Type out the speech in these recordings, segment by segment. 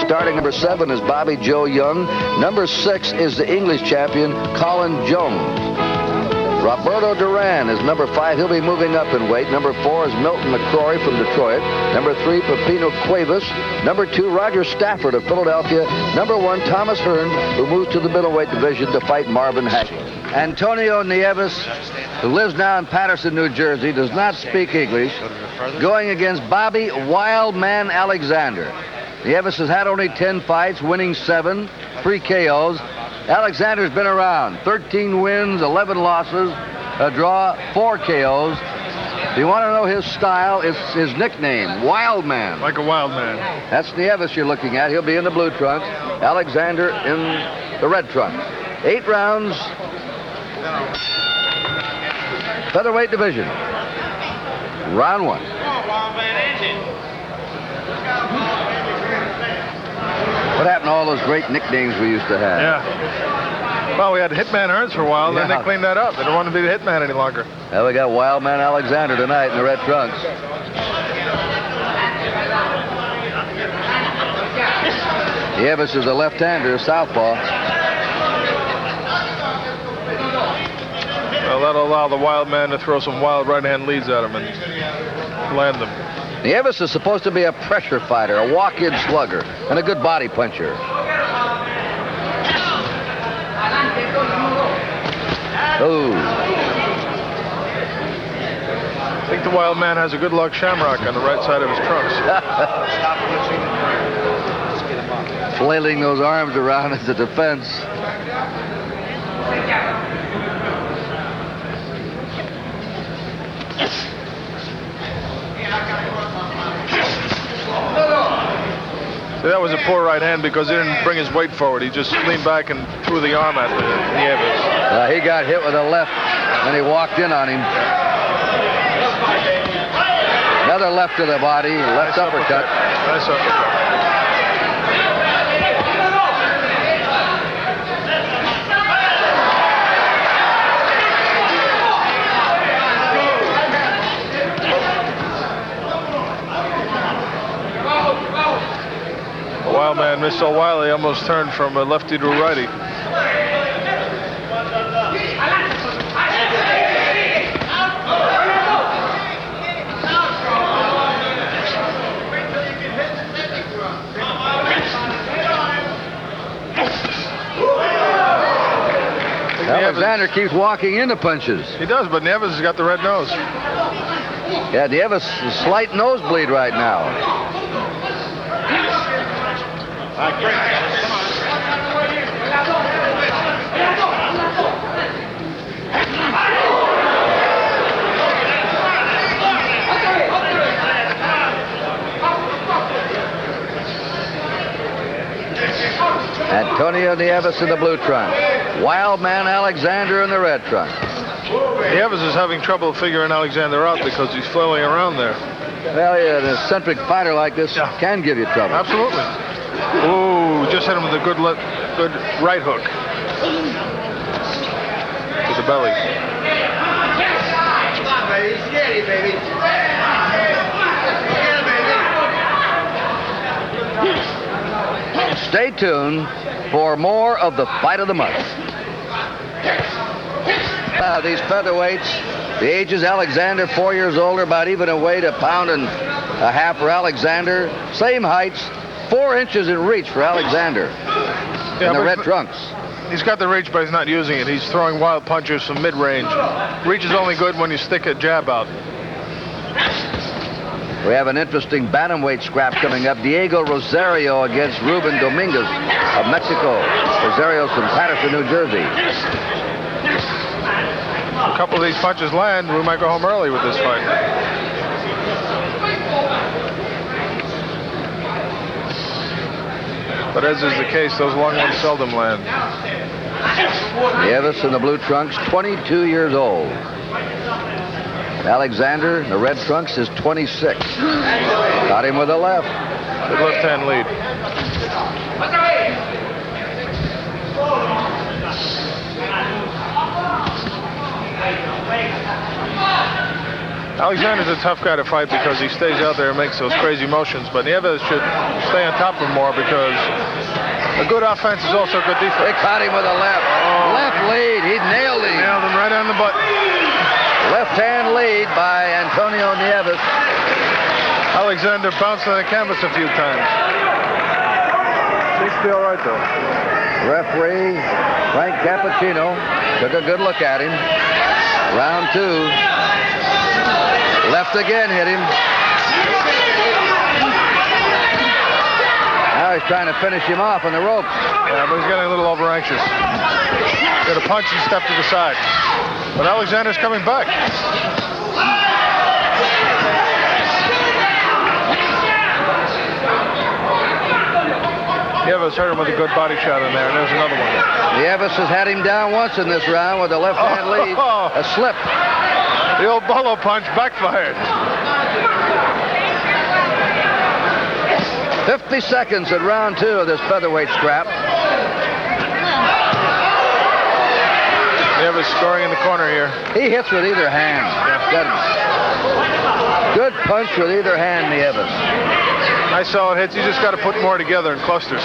starting number 7 is Bobby Joe Young. Number 6 is the English champion, Colin Jones. Roberto Duran is number 5. He'll be moving up in weight. Number 4 is Milton McCrory from Detroit. Number 3, Pepino Cuevas. Number 2, Roger Stafford of Philadelphia. Number 1, Thomas Hearn, who moves to the middleweight division to fight Marvin Hatch. Antonio Nieves, who lives now in Patterson, New Jersey, does not speak English, going against Bobby Wildman Alexander. Nieves has had only 10 fights, winning 7, 3 KOs. Alexander's been around, 13 wins, 11 losses, a draw, 4 KOs. If you want to know his style, it's his nickname, Wildman. Like a wild man. That's Nieves you're looking at. He'll be in the blue trunks. Alexander in the red trunks. 8 rounds. Featherweight division. Round 1. What happened to all those great nicknames we used to have? Yeah. Well, we had Hitman Hearns for a while, then they cleaned that up. They don't want to be the Hitman any longer. Well, we got Wildman Alexander tonight in the red trunks. Nieves is a left-hander, southpaw. Well, that'll allow the wild man to throw some wild right-hand leads at him and land them. Nieves is supposed to be a pressure fighter, a walk-in slugger, and a good body puncher. Oh. I think the wild man has a good luck shamrock on the right side of his trunks. Flailing those arms around as a defense. See, that was a poor right hand because he didn't bring his weight forward. He just leaned back and threw the arm at Nieves. He got hit with a left, and he walked in on him. Another left to the body, left uppercut. Nice uppercut. The wild man missed so wild he almost turned from a lefty to a righty. Alexander keeps walking into punches. He does, but Nieves has got the red nose. Yeah, Nieves is a slight nosebleed right now. Antonio Nieves in the blue trunk. Wildman Alexander in the red trunk. Nieves is having trouble figuring Alexander out because he's flailing around there. Well, yeah, an eccentric fighter like this can give you trouble. Absolutely. Ooh, just hit him with a good right hook to the belly. Come on, baby. Steady, baby. Stay tuned for more of the fight of the month. These featherweights, the ages, Alexander 4 years older, about even a weight, 1.5 pounds for Alexander. Same heights, 4 inches in reach for Alexander in the red trunks. He's got the reach, but he's not using it. He's throwing wild punches from mid-range. Reach is only good when you stick a jab out. We have an interesting bantamweight scrap coming up. Diego Rosario against Ruben Dominguez of Mexico. Rosario's from Patterson, New Jersey. A couple of these punches land, we might go home early with this fight. But as is the case, those long ones seldom land. Nieves in the blue trunks, 22 years old. Alexander in the red trunks is 26. Got him with a left. Good left-hand lead. Alexander's a tough guy to fight because he stays out there and makes those crazy motions, but Nieves should stay on top of him more because a good offense is also good defense. They caught him with a left. Left lead. He nailed him. Nailed him right on the button. Left hand lead by Antonio Nieves. Alexander bounced on the canvas a few times. Seems to be all right, though. Referee Frank Cappuccino took a good look at him. Round 2. Left again hit him. Now he's trying to finish him off on the ropes. Yeah, but he's getting a little over-anxious. Got a punch and step to the side. But Alexander's coming back. Nieves hurt him with a good body shot in there, and there's another one. Nieves has had him down once in this round with a left-hand lead. A slip. The old bolo punch backfired. 50 seconds at round 2 of this featherweight scrap. Nieves scoring in the corner here. He hits with either hand. Good punch with either hand, Nieves. Nice solid hits. You just got to put more together in clusters.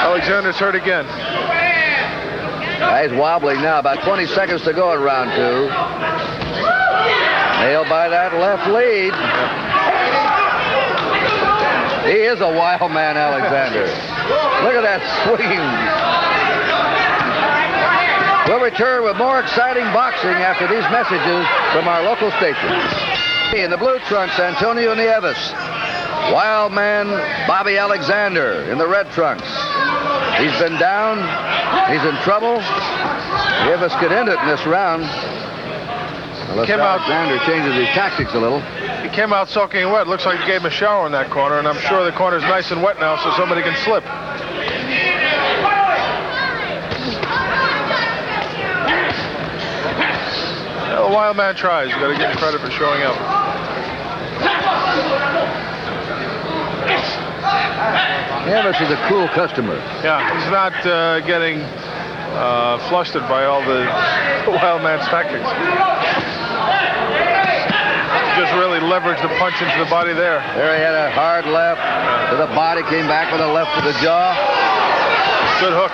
Alexander's hurt again. He's wobbling now. About 20 seconds to go in round 2. Nailed by that left lead. He is a wild man, Alexander. Look at that swing. We'll return with more exciting boxing after these messages from our local station. In the blue trunks, Antonio Nieves. Wild man, Bobby Alexander in the red trunks. He's been down. He's in trouble. Nieves could end it in this round. Unless Alexander changes his tactics a little. He came out soaking wet. Looks like he gave him a shower in that corner, and I'm sure the corner's nice and wet now so somebody can slip. Well, the wild man tries. You got to give him credit for showing up. Nieves is a cool customer. Yeah, he's not getting flustered by all the wild man's tactics. Just really leveraged the punch into the body there. There he had a hard left to the body, came back with a left to the jaw. Good hook.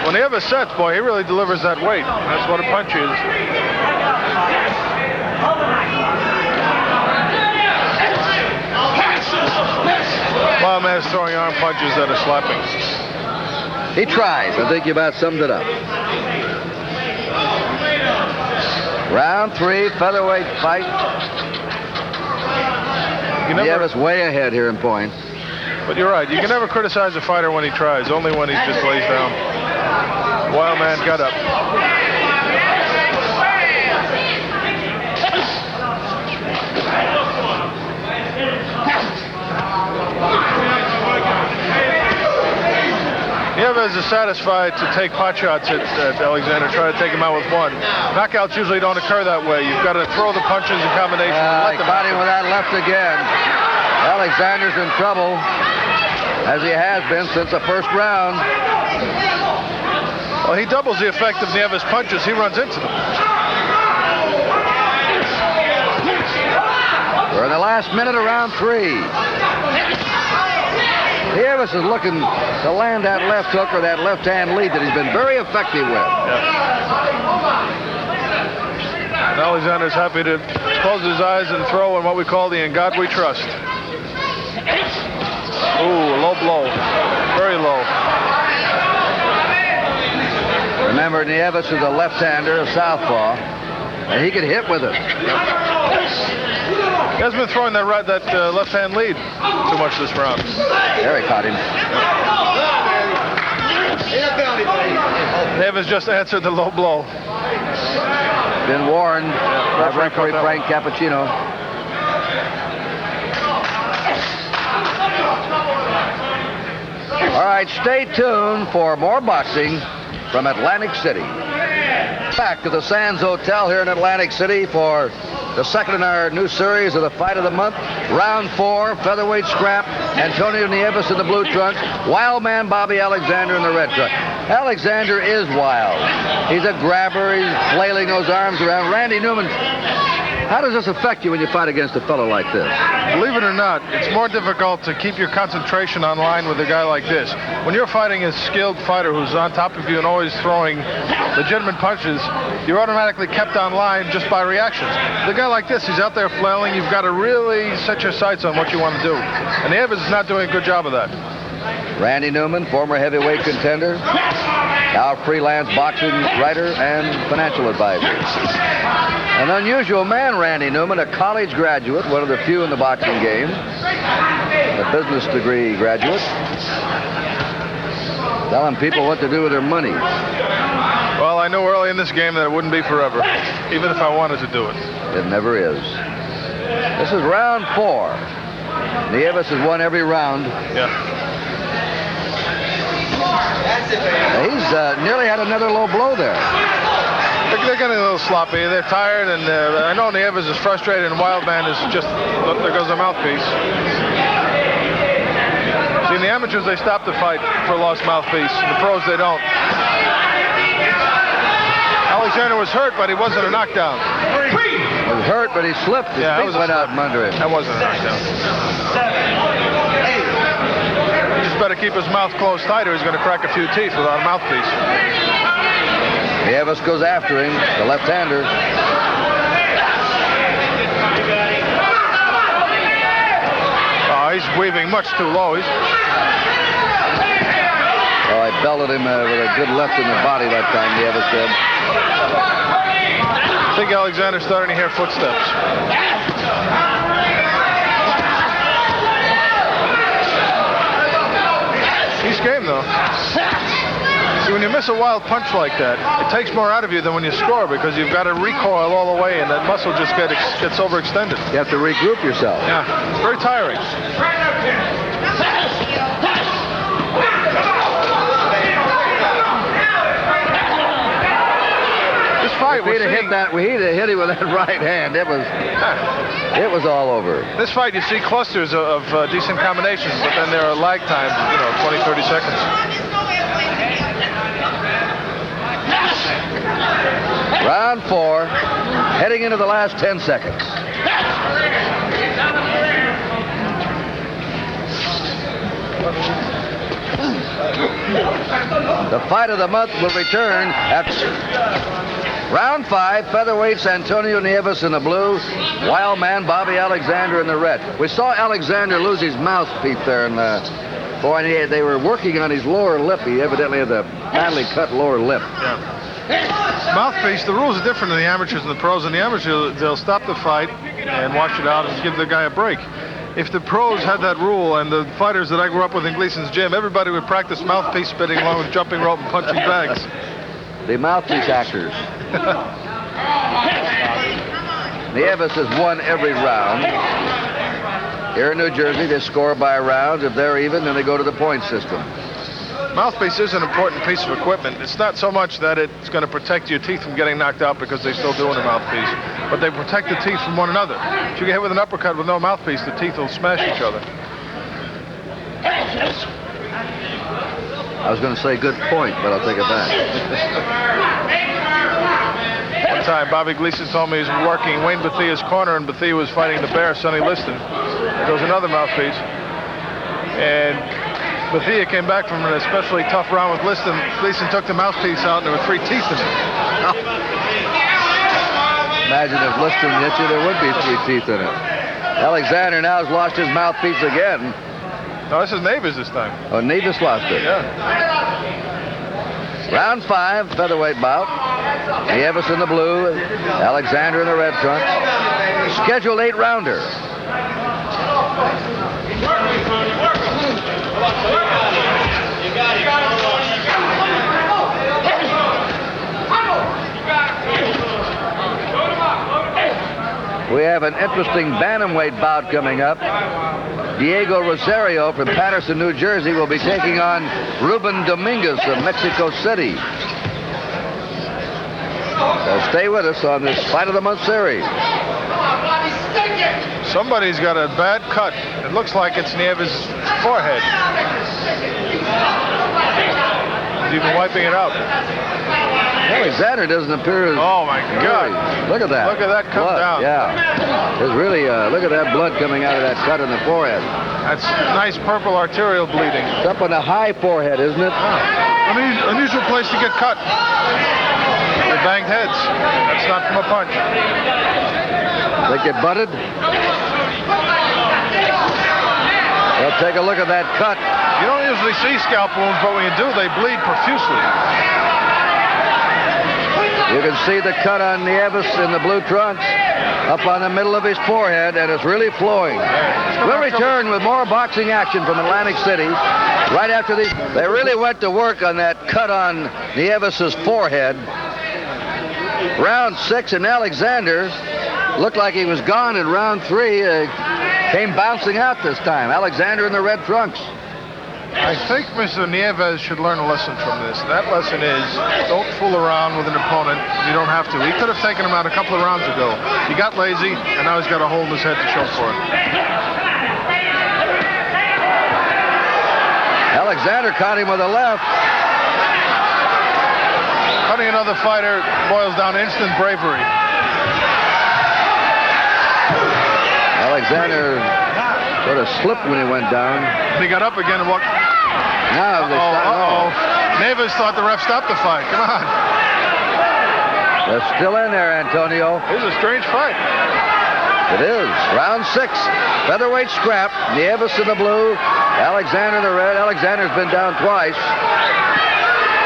When he ever sets, boy, he really delivers that weight. That's what a punch is. Wild man's throwing arm punches that are slapping. He tries. I think you about summed it up. Round 3, featherweight fight. Nieves way ahead here in points. But you're right. You can never criticize a fighter when he tries, only when he just lays down. Wild man got up. Nieves is satisfied to take pot shots at Alexander, try to take him out with one. Knockouts usually don't occur that way. You've got to throw the punches in combination. He caught him with that left again. Alexander's in trouble, as he has been since the first round. Well, he doubles the effect of Nieves' punches. He runs into them. We're in the last minute of round 3. Nieves is looking to land that left hook or that left-hand lead that he's been very effective with. Yeah. And Alexander's happy to close his eyes and throw in what we call the "In God We Trust." Ooh, low blow. Very low. Remember, Nieves is a left-hander, a southpaw, and he can hit with it. He hasn't been throwing that left-hand lead too much this round. There he caught him. Nieves just answered the low blow. Been warned by referee Frank Cappuccino. All right, stay tuned for more boxing from Atlantic City. Back to the Sands Hotel here in Atlantic City for the second in our new series of the Fight of the Month. Round 4, featherweight scrap. Antonio Nieves in the blue trunks. Wildman Bobby Alexander in the red trunk. Alexander is wild. He's a grabber. He's flailing those arms around. Randy Newman, how does this affect you when you fight against a fellow like this? Believe it or not, it's more difficult to keep your concentration on line with a guy like this. When you're fighting a skilled fighter who's on top of you and always throwing legitimate punches, you're automatically kept on line just by reactions. The guy like this, he's out there flailing. You've got to really set your sights on what you want to do. And Nieves is not doing a good job of that. Randy Newman, former heavyweight contender, now freelance boxing writer and financial advisor. An unusual man, Randy Newman, a college graduate, one of the few in the boxing game, a business degree graduate, telling people what to do with their money. Well, I knew early in this game that it wouldn't be forever, even if I wanted to do it. It never is. This is round 4. Nieves has won every round. Yeah. He's nearly had another low blow there. They're getting a little sloppy. They're tired, and I know Nieves is frustrated, and Wildman is just, there goes the mouthpiece. See, in the amateurs, they stop the fight for a lost mouthpiece. In the pros, they don't. Alexander was hurt, but he wasn't a knockdown. He was hurt, but he slipped. His feet went out from under him. That wasn't a knockdown. He just better keep his mouth closed tight or he's going to crack a few teeth without a mouthpiece. Nieves goes after him, the left-hander. Oh, he's weaving much too low. Oh, I belted him with a good left in the body that time, Nieves did. I think Alexander's starting to hear footsteps. He's game, though. See, when you miss a wild punch like that, it takes more out of you than when you score because you've got to recoil all the way and that muscle just gets overextended. You have to regroup yourself. Yeah, it's very tiring. This fight, If he'd have hit him with that right hand, it was all over. This fight, you see clusters of decent combinations, but then there are lag times, 20, 30 seconds. Round 4, heading into the last 10 seconds. The fight of the month will return at round 5, featherweights Antonio Nieves in the blue, Wildman Bobby Alexander in the red. We saw Alexander lose his mouthpiece there, and boy, they were working on his lower lip. He evidently had a badly cut lower lip. Yeah. Mouthpiece, the rules are different in the amateurs and the pros. In the amateurs, they'll stop the fight and wash it out and give the guy a break. If the pros had that rule, and the fighters that I grew up with in Gleason's gym, everybody would practice mouthpiece spitting along with jumping rope and punching bags. The mouthpiece actors. Nieves has won every round. Here in New Jersey, they score by rounds. If they're even, then they go to the point system. Mouthpiece is an important piece of equipment. It's not so much that it's going to protect your teeth from getting knocked out because they're still doing a mouthpiece, but they protect the teeth from one another. If you get hit with an uppercut with no mouthpiece, the teeth will smash each other. I was going to say good point, but I'll take it back. One time, Bobby Gleason told me he was working Wayne Bethia's corner, and Bethia was fighting the Bear, Sonny Liston. There was another mouthpiece. And Bethia came back from an especially tough round with Liston. Gleason took the mouthpiece out, and there were 3 teeth in it. Imagine if Liston hit you, there would be 3 teeth in it. Alexander now has lost his mouthpiece again. No, this is Nieves this time. Oh, Nieves lost it. Yeah. Round 5, featherweight bout. Nieves in the blue, Alexander in the red trunks. Scheduled 8-rounder. We have an interesting bantamweight bout coming up. Diego Rosario from Patterson, New Jersey, will be taking on Ruben Dominguez of Mexico City. So stay with us on this Fight of the Month series. Somebody's got a bad cut. It looks like it's Nieves' forehead. He's even wiping it out. Alexander doesn't appear as... Oh, my God. Look at that. Look at that cut blood. down. Yeah. There's really, look at that blood coming out of that cut in the forehead. That's nice purple arterial bleeding. It's up on the high forehead, isn't it? Unusual place to get cut. They banged heads. That's not from a punch. They get butted. Well, take a look at that cut. You don't usually see scalp wounds, but when you do, they bleed profusely. You can see the cut on Nieves in the blue trunks up on the middle of his forehead, and it's really flowing. We'll return with more boxing action from Atlantic City right after these. They really went to work on that cut on Nieves' forehead. Round 6, and Alexander looked like he was gone in round 3. Came bouncing out this time. Alexander in the red trunks. I think Mr. Nieves should learn a lesson from this. That lesson is don't fool around with an opponent. You don't have to. He could have taken him out a couple of rounds ago. He got lazy, and now he's got a hole in his head to show for it. Alexander caught him with a left. Cutting another fighter boils down to instant bravery. Alexander sort of slipped when he went down. He got up again and walked. Now they stop. Nieves thought the ref stopped the fight. Come on. They're still in there, Antonio. It was a strange fight. It is. Round 6. Featherweight scrap. Nieves in the blue. Alexander in the red. Alexander's been down twice.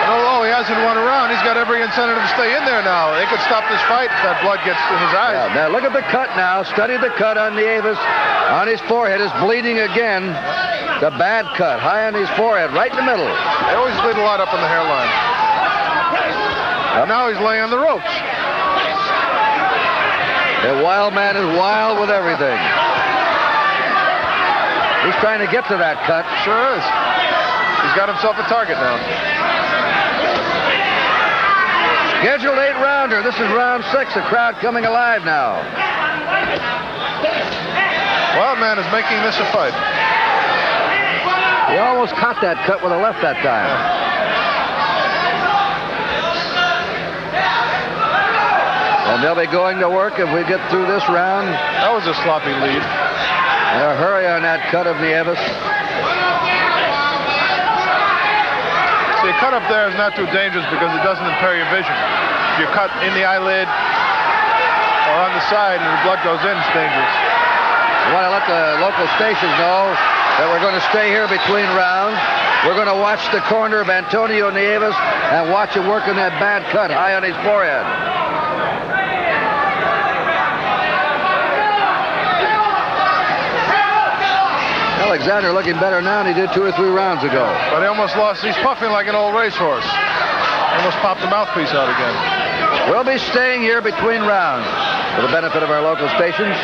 And although he hasn't won a round, he's got every incentive to stay in there now. They could stop this fight if that blood gets to his eyes. Yeah, now look at the cut now. Study the cut on Nieves. On his forehead is bleeding again. The bad cut, high on his forehead, right in the middle. They always bleed a lot up on the hairline. Yep. Now he's laying on the ropes. The Wildman is wild with everything. He's trying to get to that cut. Sure is. He's got himself a target now. Scheduled 8-rounder. This is round 6. The crowd coming alive now. Wildman is making this a fight. He almost caught that cut with a left that time. And they'll be going to work if we get through this round. That was a sloppy lead. They'll hurry on that cut of Nieves. See, a cut up there is not too dangerous because it doesn't impair your vision. If you're cut in the eyelid or on the side and the blood goes in, it's dangerous. We want to let the local stations know that we're going to stay here between rounds. We're going to watch the corner of Antonio Nieves and watch him work on that bad cut high on his forehead. Alexander looking better now than he did 2 or 3 rounds ago. But he almost lost. He's puffing like an old racehorse. Almost popped the mouthpiece out again. We'll be staying here between rounds for the benefit of our local stations.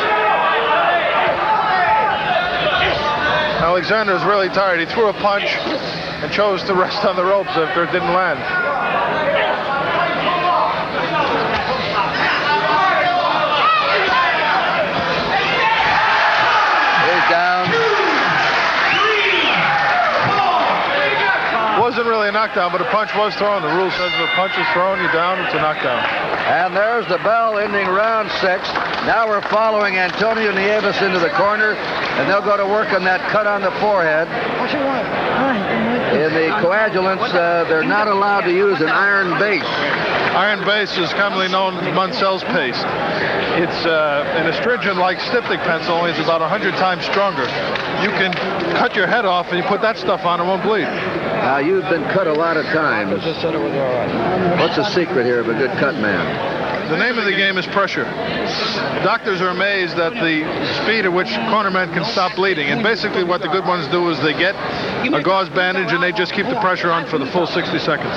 Alexander is really tired. He threw a punch and chose to rest on the ropes after it didn't land. He's down. Wasn't really a knockdown, but a punch was thrown. The rule says if a punch is thrown, you're down. It's a knockdown. And there's the bell ending round 6. Now we're following Antonio Nieves into the corner, and they'll go to work on that cut on the forehead. In the coagulants, they're not allowed to use an iron base. Iron base is commonly known as Munsell's paste. It's an astringent like styptic pencil, only it's about 100 times stronger. You can cut your head off and you put that stuff on, it won't bleed. Now, you've been cut a lot of times. What's the secret here of a good cut man? The name of the game is pressure. Doctors are amazed at the speed at which cornermen can stop bleeding. And basically what the good ones do is they get a gauze bandage and they just keep the pressure on for the full 60 seconds.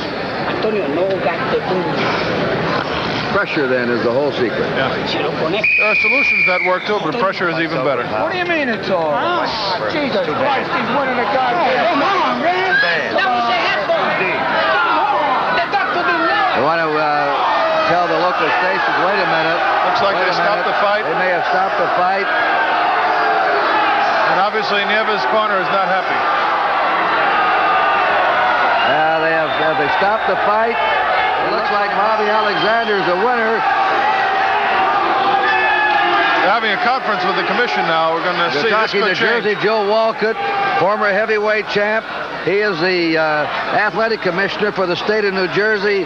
Pressure, then, is the whole secret. Yeah. There are solutions that work, too, but pressure is even better. What do you mean it's all? Jesus Christ, he's winning a goddamn. Come on, man. That was a headbutt. Come on. The doctor didn't know. I want to tell the local local stations. Wait a minute. Looks like they stopped the fight. They may have stopped the fight. And obviously Nieves' corner is not happy. They stopped the fight. It looks like Bobby Alexander is the winner. They're having a conference with the commission now. We're going to see this could change. Jersey Joe Walcott, former heavyweight champ. He is the athletic commissioner for the state of New Jersey.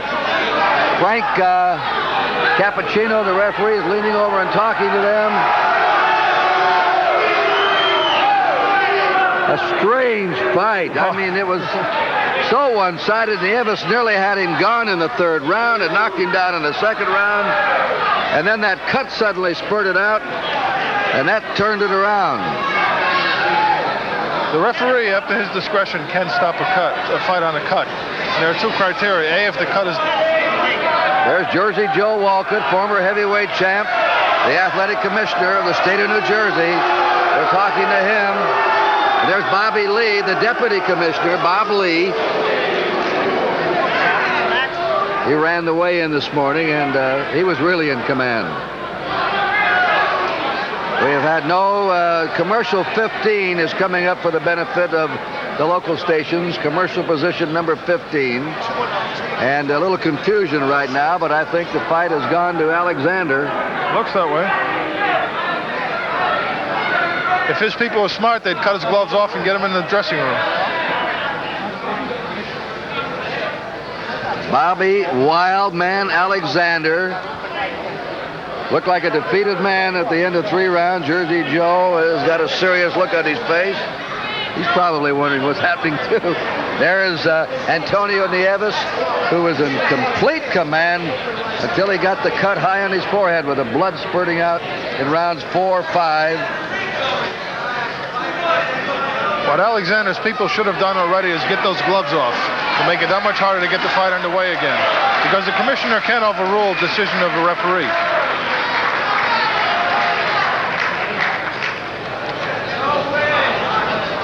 Frank Cappuccino, the referee, is leaning over and talking to them. A strange fight. I mean, it was so one-sided. Nieves nearly had him gone in the third round and knocked him down in the second round. And then that cut suddenly spurted out, and that turned it around. The referee, up to his discretion, can stop a fight on a cut. And there are two criteria. A, if the cut is... There's Jersey Joe Walcott, former heavyweight champ, the athletic commissioner of the state of New Jersey. They're talking to him. And there's Bobby Lee, the deputy commissioner, Bob Lee. He ran the weigh-in this morning, and he was really in command. We have had no commercial 15 is coming up for the benefit of the local stations. Commercial position number 15. And a little confusion right now, but I think the fight has gone to Alexander. Looks that way. If his people were smart, they'd cut his gloves off and get him in the dressing room. Bobby Wildman Alexander looked like a defeated man at the end of 3 rounds. Jersey Joe has got a serious look on his face. He's probably wondering what's happening too. There is Antonio Nieves, who was in complete command until he got the cut high on his forehead with the blood spurting out in rounds 4, 5. What Alexander's people should have done already is get those gloves off to make it that much harder to get the fight underway again. Because the commissioner can't overrule the decision of a referee.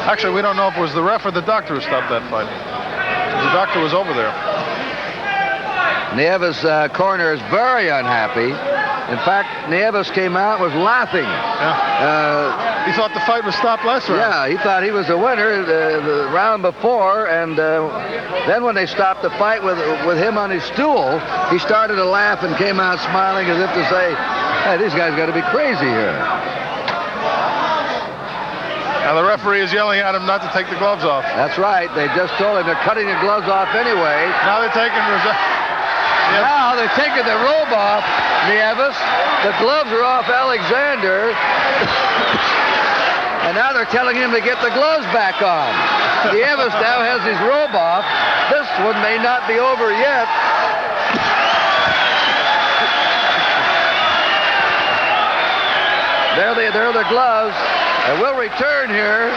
Actually, we don't know if it was the ref or the doctor who stopped that fight. The doctor was over there. Nieves' corner is very unhappy. In fact, Nieves came out and was laughing. Yeah. He thought the fight was stopped last round. Yeah, he thought he was the winner the round before, and then when they stopped the fight with him on his stool, he started to laugh and came out smiling as if to say, hey, these guys got to be crazy here. Now the referee is yelling at him not to take the gloves off. That's right. They just told him they're cutting the gloves off anyway. Now they're taking... Now they're taking the robe off, Nieves. The gloves are off Alexander. And now they're telling him to get the gloves back on. Nieves now has his robe off. This one may not be over yet. There are the gloves. And we'll return here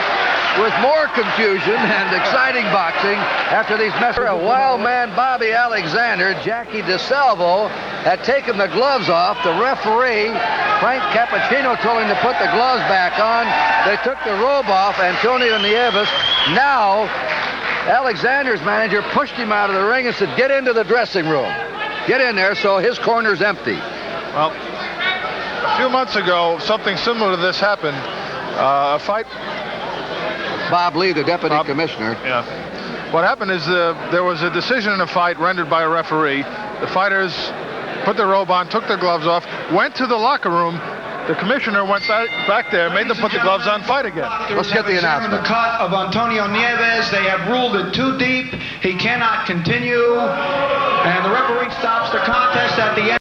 with more confusion and exciting boxing after these messages. A wild man, Bobby Alexander, Jackie DeSalvo, had taken the gloves off. The referee, Frank Cappuccino, told him to put the gloves back on. They took the robe off, Antonio Nieves. Now, Alexander's manager pushed him out of the ring and said, get into the dressing room. Get in there, so his corner's empty. Well, a few months ago, something similar to this happened. A fight... Bob Lee, the deputy commissioner. Yeah. What happened is there was a decision in a fight rendered by a referee. The fighters put their robe on, took their gloves off, went to the locker room. The commissioner went back there, made them put the gloves on, fight again. Let's get the announcement. The cut of Antonio Nieves. They have ruled it too deep. He cannot continue. And the referee stops the contest at the end.